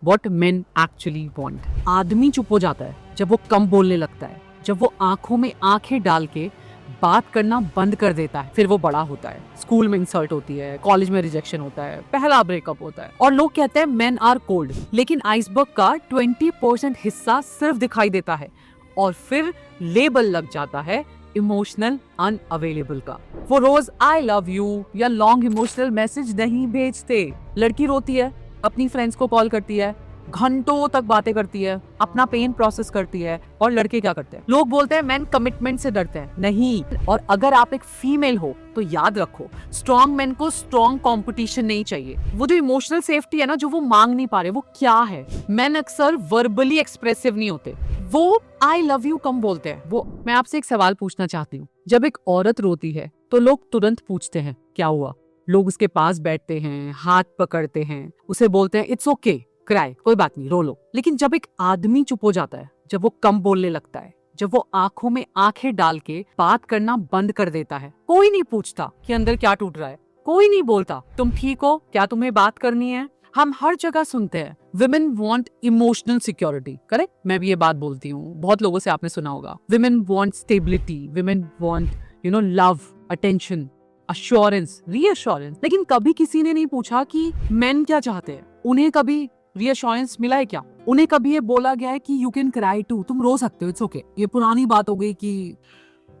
What main actually want. आदमी चुप हो जाता है जब वो कम बोलने लगता है, जब वो आंखों में आंखें डाल के बात करना बंद कर देता है। फिर वो बड़ा होता है, स्कूल में इंसल्ट होती है, कॉलेज में रिजेक्शन होता है, पहला ब्रेकअप होता है और लोग कहते हैं मेन आर कोल्ड, लेकिन आइसबर्ग का 20% हिस्सा सिर्फ दिखाई देता है और फिर लेबल लग जाता है इमोशनल अनअवेलेबल का। वो रोज आई लव यू या लॉन्ग इमोशनल मैसेज नहीं भेजते। लड़की रोती है, अपनी फ्रेंड्स को कॉल करती है, घंटों तक बातें करती है, अपना पेन प्रोसेस करती है। और लड़के क्या करते हैं? लोग बोलते हैं मैन कमिटमेंट से डरते हैं। नहीं। और अगर आप एक फीमेल हो तो याद रखो, स्ट्रॉन्ग मैन को स्ट्रॉन्ग कंपटीशन नहीं चाहिए। वो जो इमोशनल सेफ्टी है ना, जो वो मांग नहीं पा रहे, वो क्या है? मैन अक्सर वर्बली एक्सप्रेसिव नहीं होते, वो आई लव यू कम बोलते हैं। वो मैं आपसे एक सवाल पूछना चाहती हूँ, जब एक औरत रोती है तो लोग तुरंत पूछते हैं क्या हुआ? लोग उसके पास बैठते हैं, हाथ पकड़ते हैं, उसे बोलते हैं इट्स ओके क्राई, कोई बात नहीं, रो लो। लेकिन जब एक आदमी चुप हो जाता है, जब वो कम बोलने लगता है, जब वो आंखों में आंखें डाल के बात करना बंद कर देता है, कोई नहीं पूछता कि अंदर क्या टूट रहा है, कोई नहीं बोलता तुम ठीक हो, क्या तुम्हें बात करनी है। हम हर जगह सुनते हैं women want emotional security, correct? मैं भी ये बात बोलती हूँ, बहुत लोगों से आपने सुना होगा। Women want stability, women want love, attention, assurance, reassurance. लेकिन कभी किसी ने नहीं पूछा कि मेन क्या चाहते हैं। उन्हें कभी रीअश्योरेंस मिला है क्या? उन्हें कभी ये बोला गया है कि यू कैन क्राई टू, तुम रो सकते हो, इट्स ओके? ये पुरानी बात हो गई कि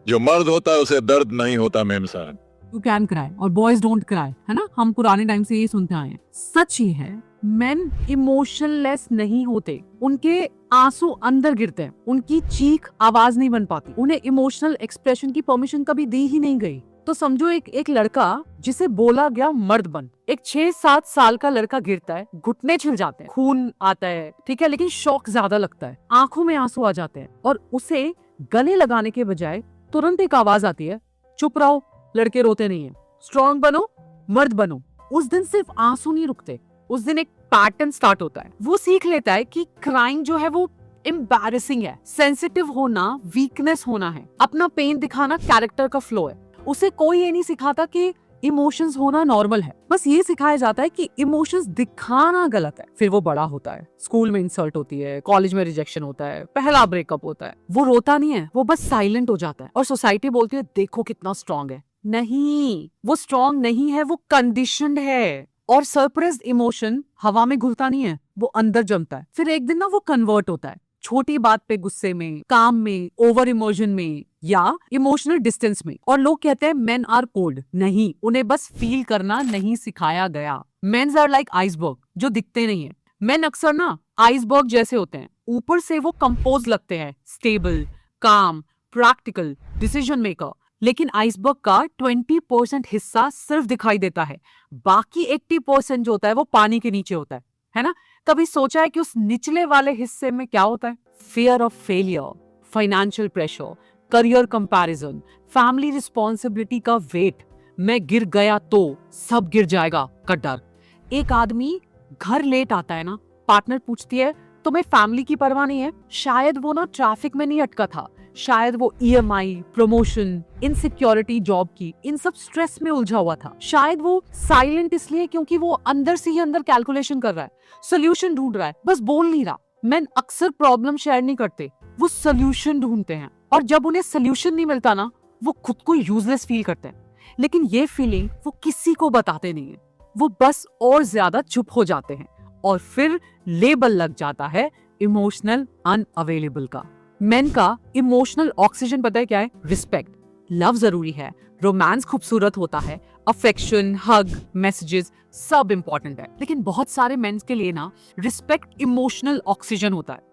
जो मर्द होता है उसे दर्द नहीं होता मेम साहब, यू कैन क्राई और बॉयज डोंट क्राई, है ना? हम पुराने टाइम से यही सुनते आए हैं। सच ही है, मेन इमोशनलेस नहीं होते, उनके आंसू अंदर गिरते हैं, उनकी चीख आवाज नहीं बन पाती, उन्हें इमोशनल एक्सप्रेशन की परमिशन कभी दी ही नहीं गई। तो समझो एक लड़का जिसे बोला गया मर्द बन, एक 6-7 साल का लड़का गिरता है, घुटने छिल जाते हैं, खून आता है, ठीक है, लेकिन शॉक ज्यादा लगता है, आंखों में आंसू आ जाते हैं और उसे गले लगाने के बजाय तुरंत एक आवाज आती है, चुप रहो, लड़के रोते नहीं है, स्ट्रॉन्ग बनो, मर्द बनो। उस दिन सिर्फ आंसू नहीं रुकते, उस दिन एक पैटर्न स्टार्ट होता है। वो सीख लेता है कि क्राइम जो है वो एम्बैरेसिंग है, सेंसिटिव होना वीकनेस होना है, अपना पेन दिखाना कैरेक्टर का फ्लो है। उसे कोई ये नहीं सिखाता कि इमोशंस होना नॉर्मल है, बस ये सिखाया जाता है कि इमोशंस दिखाना गलत है। फिर वो बड़ा होता है, स्कूल में इंसल्ट होती है, कॉलेज में रिजेक्शन होता है, पहला ब्रेकअप होता है, वो रोता नहीं है, वो बस साइलेंट हो जाता है और सोसाइटी बोलती है देखो कितना स्ट्रांग है। नहीं, वो स्ट्रांग नहीं है, वो कंडीशनड है। और सरप्रेस्ड इमोशन हवा में घुलता नहीं है, वो अंदर जमता है। फिर एक दिन ना वो कन्वर्ट होता है, छोटी बात पे गुस्से में, काम में, ओवर इमोशन में या इमोशनल डिस्टेंस में। और लोग कहते हैं मेन आर कोल्ड। नहीं, उन्हें बस फील करना नहीं सिखाया गया। मेन्स आर लाइक आइसबर्ग, जो दिखते नहीं है। मेन अक्सर ना आइसबर्ग जैसे होते हैं, ऊपर से वो कंपोज लगते हैं, स्टेबल, काम, प्रैक्टिकल, डिसीजन मेकर, लेकिन आइसबर्ग का 20% हिस्सा सिर्फ दिखाई देता है, बाकी 80% जो होता है वो पानी के नीचे होता है ना? कभी सोचा है कि उस निचले वाले हिस्से में क्या होता है? Fear of failure, financial pressure, career comparison, family responsibility का वेट, मैं गिर गया तो सब गिर जाएगा का डर। एक आदमी घर लेट आता है ना, पार्टनर पूछती है तुम्हें फैमिली की परवाह नहीं है? शायद वो ना ट्रैफिक में नहीं अटका था, शायद वो EMI, प्रमोशन, इनसिक्योरिटी जॉब की, इन सब स्ट्रेस में उलझा हुआ था। शायद वो साइलेंट इसलिए क्योंकि वो अंदर से ही अंदर कैलकुलेशन कर रहा है, सोल्यूशन ढूंढ रहा है, बस बोल नहीं रहा। मैन अक्सर प्रॉब्लम शेयर नहीं करते, वो सोल्यूशन ढूंढते हैं और जब उन्हें सोल्यूशन नहीं मिलता ना, वो खुद को यूजलेस फील करते हैं। लेकिन ये फीलिंग वो किसी को बताते नहीं है, वो बस और ज्यादा चुप हो जाते हैं और फिर लेबल लग जाता है इमोशनल अनअवेलेबल का। मेन का इमोशनल ऑक्सीजन पता है क्या है? रिस्पेक्ट। लव जरूरी है, रोमांस खूबसूरत होता है, अफेक्शन, हग, मैसेजेस सब इंपॉर्टेंट है, लेकिन बहुत सारे मेंस के लिए ना रिस्पेक्ट इमोशनल ऑक्सीजन होता है।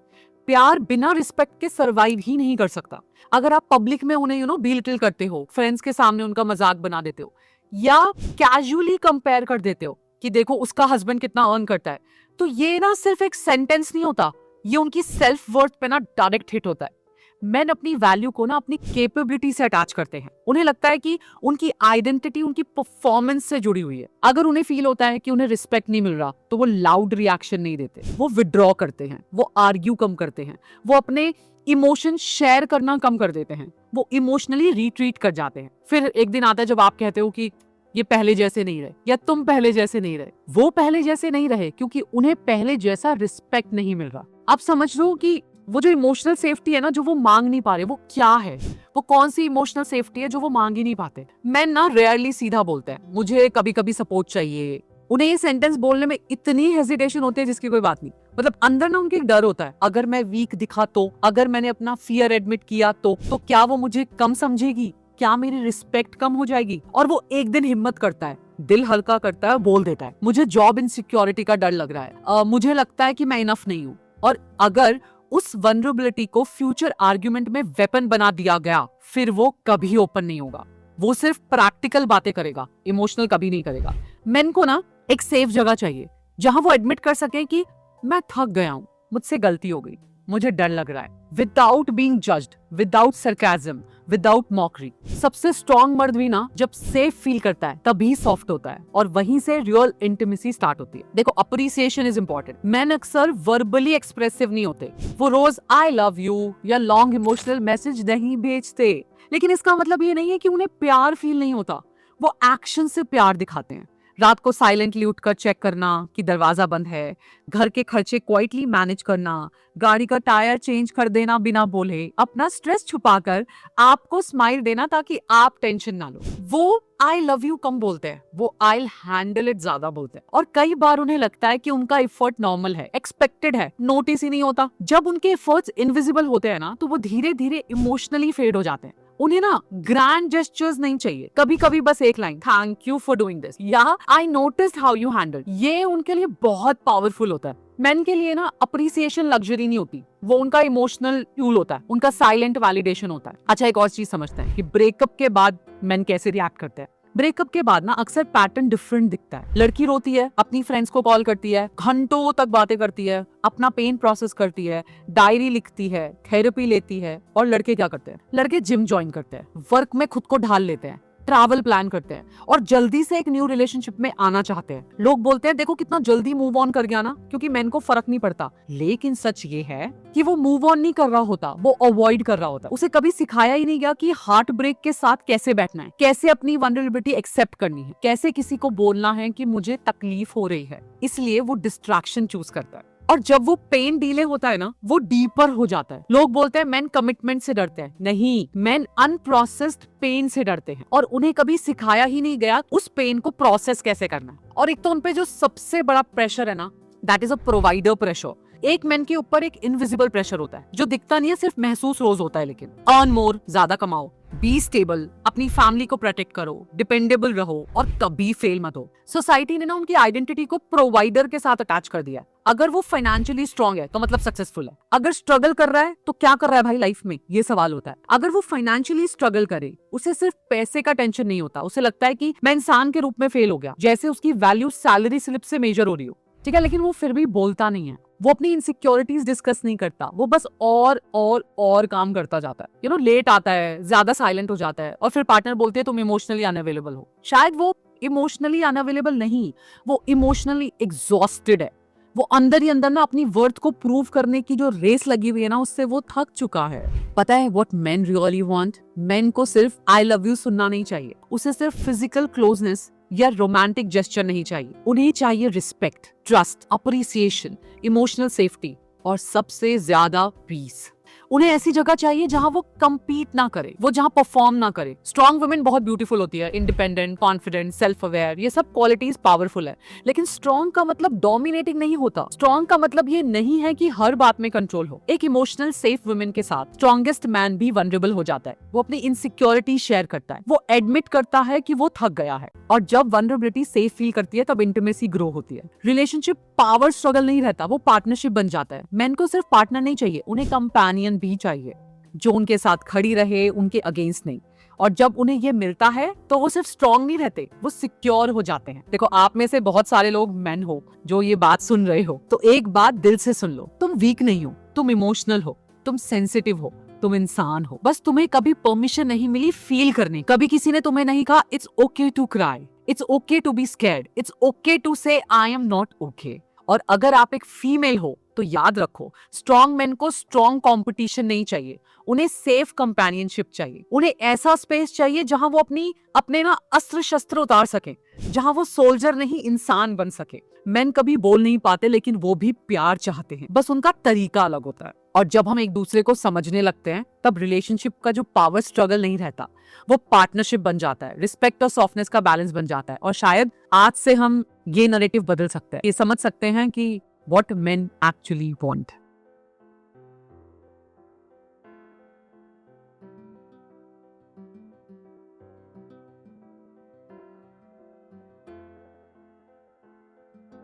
प्यार बिना रिस्पेक्ट के सरवाइव ही नहीं कर सकता। अगर आप पब्लिक में उन्हें बिलिटिल करते हो, फ्रेंड्स के सामने उनका मजाक बना देते हो या कैजुअली कंपेयर कर देते हो कि देखो उसका हस्बैंड कितना अर्न करता है, तो ये ना सिर्फ एक सेंटेंस नहीं होता, ये उनकी सेल्फ वर्थ पे ना डायरेक्ट हिट होता है। मेन अपनी वैल्यू को ना अपनी कैपेबिलिटी से अटैच करते हैं। उन्हें लगता है कि उनकी आइडेंटिटी उनकी परफॉर्मेंस से जुड़ी हुई है। अगर उन्हें फील होता है कि उन्हें रिस्पेक्ट नहीं मिल रहा तो वो लाउड रिएक्शन नहीं देते, वो विड्रॉ करते हैं, वो आर्ग्यू कम करते हैं, वो अपने इमोशन शेयर करना कम कर देते हैं, वो इमोशनली रिट्रीट कर जाते हैं। फिर एक दिन आता है जब आप कहते हो कि ये पहले जैसे नहीं रहे या तुम पहले जैसे नहीं रहे। वो पहले जैसे नहीं रहे क्योंकि उन्हें पहले जैसा रिस्पेक्ट नहीं मिल रहा। आप समझ लो कि वो जो इमोशनल सेफ्टी है ना, जो वो मांग नहीं पा रहे, वो क्या है, वो कौन सी इमोशनल सेफ्टी है जो वो मांग ही नहीं पाते। मैन ना रेयरली सीधा बोलते हैं, मुझे कभी कभी सपोर्ट चाहिए। उन्हें ये सेंटेंस बोलने में इतनी हेजिटेशन होती है जिसकी कोई बात नहीं। मतलब अंदर ना उनके एक डर होता है, अगर मैं वीक दिखा तो, अगर मैंने अपना फियर एडमिट किया तो क्या वो मुझे कम समझेगी, क्या मेरी रिस्पेक्ट कम हो जाएगी। और वो एक दिन हिम्मत करता है, दिल हल्का करता है, बोल देता है मुझे जॉब इनसिक्योरिटी का डर लग रहा है, मुझे लगता है कि मैं इनफ नहीं हूँ। और अगर उस वल्नरेबिलिटी को फ्यूचर आर्ग्यूमेंट में वेपन बना दिया गया, फिर वो कभी ओपन नहीं होगा। वो सिर्फ प्रैक्टिकल बातें करेगा, इमोशनल कभी नहीं करेगा। मेन को ना एक सेफ जगह चाहिए जहां वो एडमिट कर सके कि मैं थक गया हूं, मुझसे गलती हो गई, मुझे डर लग रहा है, without being judged, without sarcasm, without mockery. सबसे स्ट्रॉन्ग मर्द भी ना जब सेफ फील करता है तभी सॉफ्ट होता है, और वहीं से रियल इंटीमेसी स्टार्ट होती है। देखो, अप्रिसिएशन इज इंपॉर्टेंट। मैन अक्सर वर्बली एक्सप्रेसिव नहीं होते, वो रोज आई लव यू या लॉन्ग इमोशनल मैसेज नहीं भेजते, लेकिन इसका मतलब ये नहीं है कि उन्हें प्यार फील नहीं होता। वो एक्शन से प्यार दिखाते हैं। रात को साइलेंटली उठकर चेक करना कि दरवाजा बंद है, घर के खर्चे क्वाइटली मैनेज करना, गाड़ी का टायर चेंज कर देना बिना बोले, अपना स्ट्रेस छुपाकर आपको स्माइल देना ताकि आप टेंशन ना लो। वो आई लव यू कम बोलते हैं, वो आई हैंडल इट ज्यादा बोलते हैं। और कई बार उन्हें लगता है कि उनका एफर्ट नॉर्मल है, एक्सपेक्टेड है, नोटिस ही नहीं होता। जब उनके एफर्ट्स इनविजिबल होते हैं ना, तो वो धीरे धीरे इमोशनली फेड हो जाते हैं। उन्हें ना ग्रैंड जेस्चर्स नहीं चाहिए, कभी कभी बस एक line, thank you for doing this, या I noticed how you handle, ये उनके लिए बहुत पावरफुल होता है। मेन के लिए ना अप्रिसिएशन लग्जरी नहीं होती, वो उनका इमोशनल फ्यूल होता है, उनका साइलेंट वैलिडेशन होता है। अच्छा, एक और चीज समझते हैं कि ब्रेकअप के बाद मेन कैसे रिएक्ट करते हैं। ब्रेकअप के बाद ना अक्सर पैटर्न डिफरेंट दिखता है। लड़की रोती है, अपनी फ्रेंड्स को कॉल करती है, घंटों तक बातें करती है, अपना पेन प्रोसेस करती है, डायरी लिखती है, थेरेपी लेती है। और लड़के क्या करते हैं? लड़के जिम ज्वाइन करते हैं, वर्क में खुद को ढाल लेते हैं, ट्रैवल प्लान करते हैं और जल्दी से एक न्यू रिलेशनशिप में आना चाहते हैं। लोग बोलते हैं देखो कितना जल्दी मूव ऑन कर गया ना, क्योंकि मेन को फर्क नहीं पड़ता। लेकिन सच ये है कि वो मूव ऑन नहीं कर रहा होता, वो अवॉइड कर रहा होता। उसे कभी सिखाया ही नहीं गया कि हार्ट ब्रेक के साथ कैसे बैठना है, कैसे अपनी वल्नरेबिलिटी एक्सेप्ट करनी है, कैसे किसी को बोलना है कि मुझे तकलीफ हो रही है। इसलिए वो डिस्ट्रैक्शन चूज करता है। और जब वो पेन डीले होता है ना, वो डीपर हो जाता है। लोग बोलते हैं मेन कमिटमेंट से डरते हैं, नहीं, मेन अनप्रोसेस्ड पेन से डरते हैं। और उन्हें कभी सिखाया ही नहीं गया उस पेन को प्रोसेस कैसे करना है। और एक तो उनपे जो सबसे बड़ा प्रेशर है ना, that is a provider pressure. एक मैन के ऊपर एक इनविजिबल प्रेशर होता है जो दिखता नहीं है, सिर्फ महसूस रोज होता है। लेकिन अर्न मोर, ज्यादा कमाओ, बी स्टेबल, अपनी फैमिली को प्रोटेक्ट करो, डिपेंडेबल रहो और कभी फेल मत हो। सोसाइटी ने ना उनकी आइडेंटिटी को प्रोवाइडर के साथ अटैच कर दिया है। अगर वो फाइनेंशियली स्ट्रांग है तो मतलब सक्सेसफुल है, अगर स्ट्रगल कर रहा है तो क्या कर रहा है भाई लाइफ में, ये सवाल होता है। अगर वो फाइनेंशियली स्ट्रगल करे, उसे सिर्फ पैसे का टेंशन नहीं होता, उसे लगता है कि मैं इंसान के रूप में फेल हो गया, जैसे उसकी वैल्यू सैलरी स्लिप से मेजर हो रही हो। ठीक है, लेकिन वो फिर भी बोलता नहीं है, वो अपनी इनसिक्योरिटीज डिस्कस नहीं करता, वो बस और काम करता जाता है। लेट आता है, ज्यादा साइलेंट हो जाता है, और फिर पार्टनर बोलते हैं तुम इमोशनली अनअवेलेबल हो। शायद वो इमोशनली अनअवेलेबल नहीं, वो इमोशनली एग्जॉस्टेड है। वो अंदर ही अंदर ना अपनी वर्थ को प्रूव करने की जो रेस लगी हुई है ना, उससे वो थक चुका है। पता है what main really want? Main को सिर्फ आई लव यू सुनना नहीं चाहिए, उसे सिर्फ फिजिकल क्लोजनेस या रोमांटिक जेस्चर नहीं चाहिए। उन्हें चाहिए respect, trust, appreciation, emotional safety और सबसे ज्यादा पीस। उन्हें ऐसी जगह चाहिए जहां वो compete ना करे, वो जहां परफॉर्म ना करे। स्ट्रॉन्ग वुमेन बहुत ब्यूटीफुल होती है, इंडिपेंडेंट, कॉन्फिडेंट, सेल्फ अवेयर, ये सब क्वालिटीज पावरफुल है। लेकिन स्ट्रॉन्ग का मतलब डोमिनेटिंग नहीं होता। स्ट्रॉन्ग का मतलब ये नहीं है कि हर बात में कंट्रोल हो। एक इमोशनल सेफ वुमेन के साथ स्ट्रॉन्गेस्ट मैन भी वनरेबल हो जाता है। वो अपनी इनसिक्योरिटी शेयर करता है, वो एडमिट करता है कि वो थक गया है। और जब वनरेबिलिटी सेफ फील करती है तब इंटीमेसी ग्रो होती है। रिलेशनशिप पावर स्ट्रगल नहीं रहता, वो पार्टनरशिप बन जाता है। मैन को सिर्फ पार्टनर नहीं चाहिए, उन्हें कंपेनियन भी चाहिए जो उनके साथ खड़ी रहे, उनके अगेंस्ट नहीं। और जब उन्हें ये मिलता है तो वो सिर्फ स्ट्रॉन्ग नहीं रहते, वो सिक्योर हो जाते हैं। देखो, आप में से बहुत सारे लोग मेन हो जो ये बात सुन रहे हो, तो एक बात दिल से सुन लो, तुम वीक नहीं हो, तुम इमोशनल हो, तुम सेंसिटिव हो, तुम इंसान हो। बस तुम्हें कभी परमिशन नहीं मिली फील करने। कभी किसी ने तुम्हें नहीं कहा it's okay to cry, it's okay to be scared, it's okay to say I am not okay. और अगर आप एक फीमेल हो तो याद रखो, स्ट्रॉन्ग मेन को स्ट्रॉन्ग कंपटीशन नहीं चाहिए, उन्हें सेफ कंपेनियनशिप चाहिए। उन्हें ऐसा स्पेस चाहिए जहां वो अपने ना अस्त्र शस्त्र उतार सके, जहां वो सोल्जर नहीं इंसान बन सके। मेन कभी बोल नहीं पाते, लेकिन वो भी प्यार चाहते हैं, बस उनका तरीका अलग होता है। और जब हम एक दूसरे को समझने लगते हैं, तब रिलेशनशिप का जो पावर स्ट्रगल नहीं रहता, वो पार्टनरशिप बन जाता है, रिस्पेक्ट और सॉफ्टनेस का बैलेंस बन जाता है। और शायद आज से हम ये नैरेटिव बदल सकते हैं, ये समझ सकते हैं कि व्हाट मेन एक्चुअली वांट।